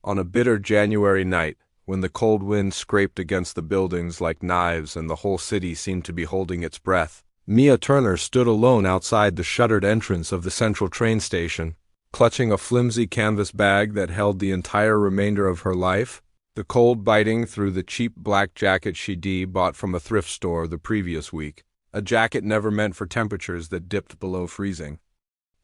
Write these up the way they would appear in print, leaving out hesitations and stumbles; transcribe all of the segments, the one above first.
On a bitter January night, when the cold wind scraped against the buildings like knives and the whole city seemed to be holding its breath, Mia Turner stood alone outside the shuttered entrance of the central train station, clutching a flimsy canvas bag that held the entire remainder of her life, the cold biting through the cheap black jacket she'd bought from a thrift store the previous week, a jacket never meant for temperatures that dipped below freezing.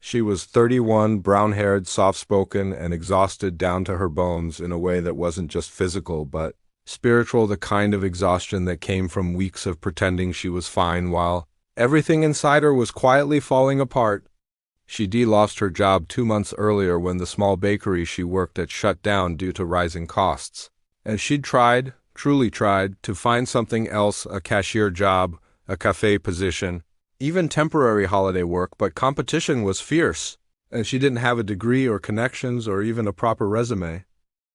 She was 31, brown-haired, soft-spoken, and exhausted down to her bones in a way that wasn't just physical but spiritual, the kind of exhaustion that came from weeks of pretending she was fine while everything inside her was quietly falling apart. She'd lost her job 2 months earlier when the small bakery she worked at shut down due to rising costs, and she'd tried, truly tried, to find something else, a cashier job, a cafe position, even temporary holiday work, but competition was fierce, and she didn't have a degree or connections or even a proper resume.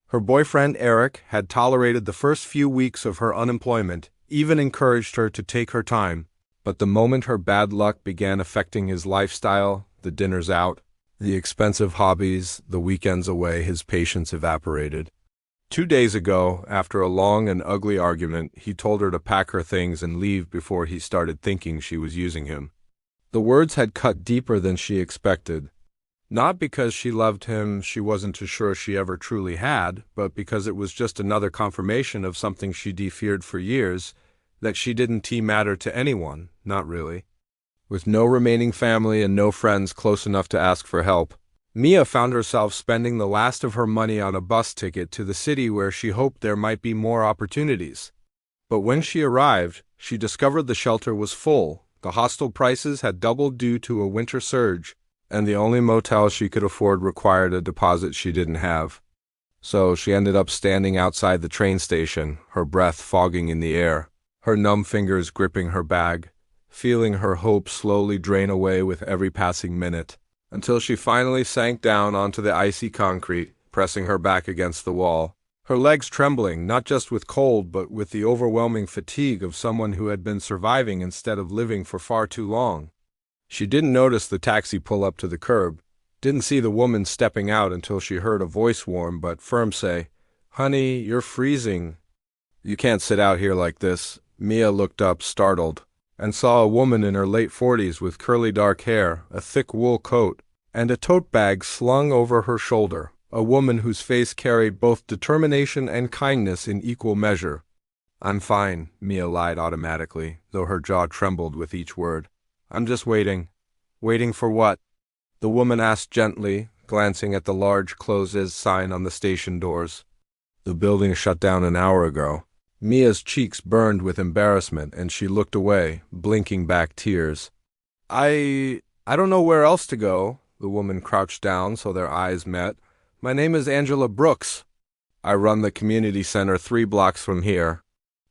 Her boyfriend, Eric, had tolerated the first few weeks of her unemployment, even encouraged her to take her time, but the moment her bad luck began affecting his lifestyle, the dinners out, the expensive hobbies, the weekends away, his patience evaporated. 2 days ago, after a long and ugly argument, he told her to pack her things and leave before he started thinking she was using him. The words had cut deeper than she expected. Not because she loved him, she wasn't too sure she ever truly had, but because it was just another confirmation of something she'd feared for years, that she didn't matter to anyone, not really. With no remaining family and no friends close enough to ask for help, Mia found herself spending the last of her money on a bus ticket to the city where she hoped there might be more opportunities. But when she arrived, she discovered the shelter was full, the hostel prices had doubled due to a winter surge, and the only motel she could afford required a deposit she didn't have. So she ended up standing outside the train station, her breath fogging in the air, her numb fingers gripping her bag, feeling her hope slowly drain away with every passing minute, until she finally sank down onto the icy concrete, pressing her back against the wall, her legs trembling not just with cold but with the overwhelming fatigue of someone who had been surviving instead of living for far too long. She didn't notice the taxi pull up to the curb, didn't see the woman stepping out until she heard a voice warm but firm say, "Honey, you're freezing." "You can't sit out here like this." Mia looked up, startled, and saw a woman in her late 40s with curly dark hair, a thick wool coat, and a tote bag slung over her shoulder, a woman whose face carried both determination and kindness in equal measure. "I'm fine," Mia lied automatically, though her jaw trembled with each word. "I'm just waiting." "Waiting for what?" the woman asked gently, glancing at the large closes sign on the station doors. "The building shut down an hour ago." Mia's cheeks burned with embarrassment, and she looked away, blinking back tears. I don't know where else to go." The woman crouched down so their eyes met. "My name is Angela Brooks. I run the community center 3 blocks from here.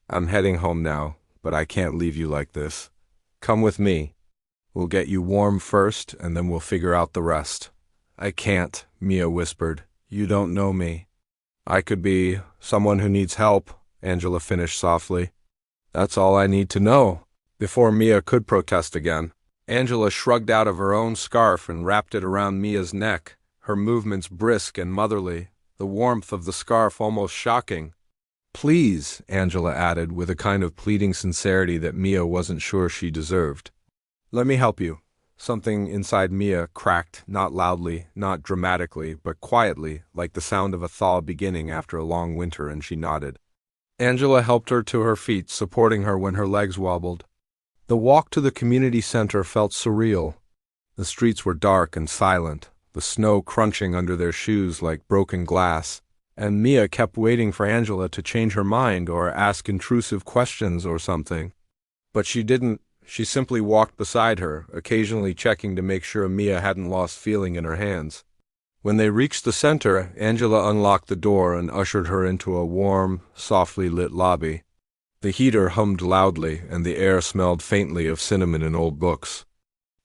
I'm heading home now, but I can't leave you like this. Come with me. We'll get you warm first, and then we'll figure out the rest." "I can't," Mia whispered. "You don't know me." "I could be someone who needs help," Angela finished softly. "That's all I need to know." Before Mia could protest again, Angela shrugged out of her own scarf and wrapped it around Mia's neck, her movements brisk and motherly, the warmth of the scarf almost shocking. "Please," Angela added with a kind of pleading sincerity that Mia wasn't sure she deserved. "Let me help you." Something inside Mia cracked, not loudly, not dramatically, but quietly, like the sound of a thaw beginning after a long winter, and she nodded. Angela helped her to her feet, supporting her when her legs wobbled. The walk to the community center felt surreal. The streets were dark and silent, the snow crunching under their shoes like broken glass, and Mia kept waiting for Angela to change her mind or ask intrusive questions or something. But she didn't. She simply walked beside her, occasionally checking to make sure Mia hadn't lost feeling in her hands. When they reached the center, Angela unlocked the door and ushered her into a warm, softly lit lobby. The heater hummed loudly, and the air smelled faintly of cinnamon and old books.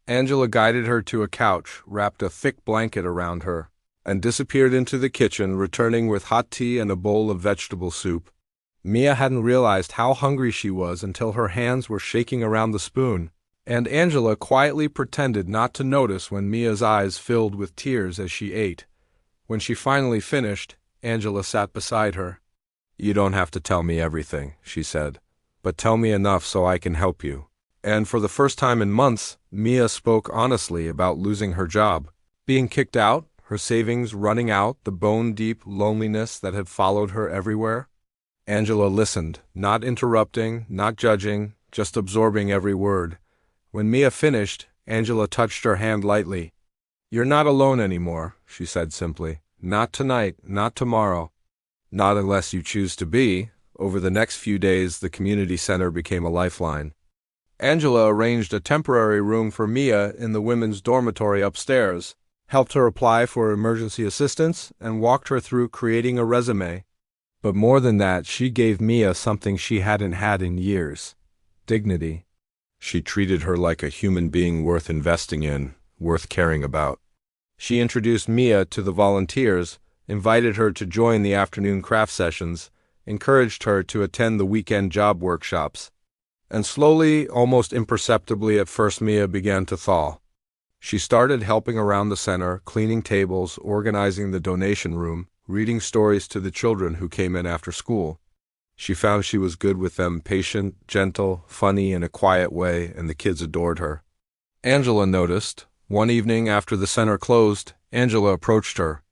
Angela guided her to a couch, wrapped a thick blanket around her, and disappeared into the kitchen, returning with hot tea and a bowl of vegetable soup. Mia hadn't realized how hungry she was until her hands were shaking around the spoon, and Angela quietly pretended not to notice when Mia's eyes filled with tears as she ate. When she finally finished, Angela sat beside her. "You don't have to tell me everything," she said, "but tell me enough so I can help you." And for the first time in months, Mia spoke honestly about losing her job, being kicked out, her savings running out, the bone-deep loneliness that had followed her everywhere. Angela listened, not interrupting, not judging, just absorbing every word. When Mia finished, Angela touched her hand lightly. "You're not alone anymore," she said simply. "Not tonight, not tomorrow. Not unless you choose to be." Over the next few days, the community center became a lifeline. Angela arranged a temporary room for Mia in the women's dormitory upstairs, helped her apply for emergency assistance, and walked her through creating a resume. But more than that, she gave Mia something she hadn't had in years: dignity. She treated her like a human being worth investing in, worth caring about. She introduced Mia to the volunteers, invited her to join the afternoon craft sessions, encouraged her to attend the weekend job workshops. And slowly, almost imperceptibly at first, Mia began to thaw. She started helping around the center, cleaning tables, organizing the donation room, reading stories to the children who came in after school. She found she was good with them, patient, gentle, funny in a quiet way, and the kids adored her. Angela noticed. One evening after the center closed, Angela approached her.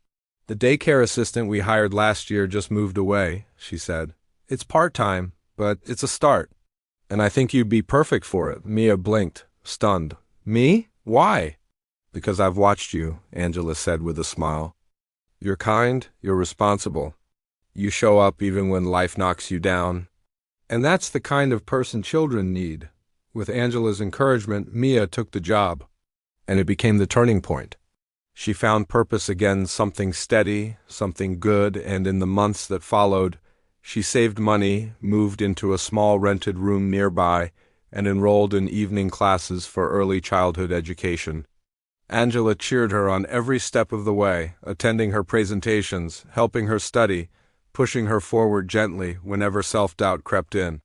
"The daycare assistant we hired last year just moved away," she said. "It's part-time, but it's a start. And I think you'd be perfect for it." Mia blinked, stunned. "Me? Why?" "Because I've watched you," Angela said with a smile. "You're kind, you're responsible. You show up even when life knocks you down. And that's the kind of person children need." With Angela's encouragement, Mia took the job. And it became the turning point. She found purpose again, something steady, something good, and in the months that followed, she saved money, moved into a small rented room nearby, and enrolled in evening classes for early childhood education. Angela cheered her on every step of the way, attending her presentations, helping her study, pushing her forward gently whenever self-doubt crept in.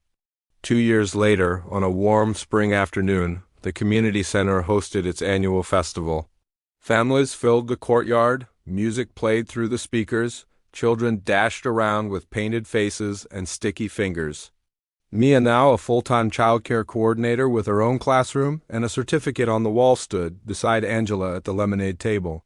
2 years later, on a warm spring afternoon, the community center hosted its annual festival. Families filled the courtyard, music played through the speakers, children dashed around with painted faces and sticky fingers. Mia, now a full-time childcare coordinator with her own classroom and a certificate on the wall, stood beside Angela at the lemonade table.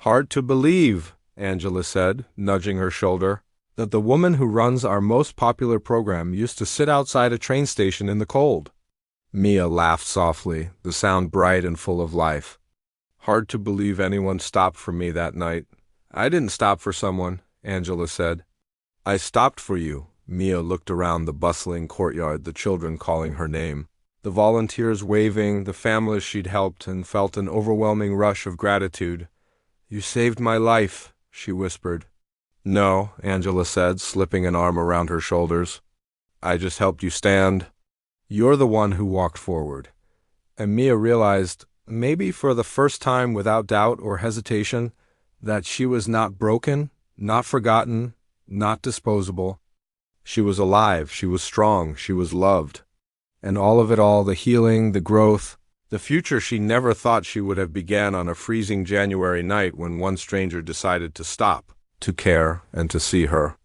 "Hard to believe," Angela said, nudging her shoulder, "that the woman who runs our most popular program used to sit outside a train station in the cold." Mia laughed softly, the sound bright and full of life. "Hard to believe anyone stopped for me that night." "I didn't stop for someone," Angela said. "I stopped for you." Mia looked around the bustling courtyard, the children calling her name, the volunteers waving, the families she'd helped, and felt an overwhelming rush of gratitude. "You saved my life," she whispered. "No," Angela said, slipping an arm around her shoulders. "I just helped you stand. You're the one who walked forward." And Mia realized, maybe for the first time without doubt or hesitation, that she was not broken, not forgotten, not disposable. She was alive, she was strong, she was loved. And all of it all, the healing, the growth, the future she never thought she would have, began on a freezing January night when one stranger decided to stop, to care, and to see her.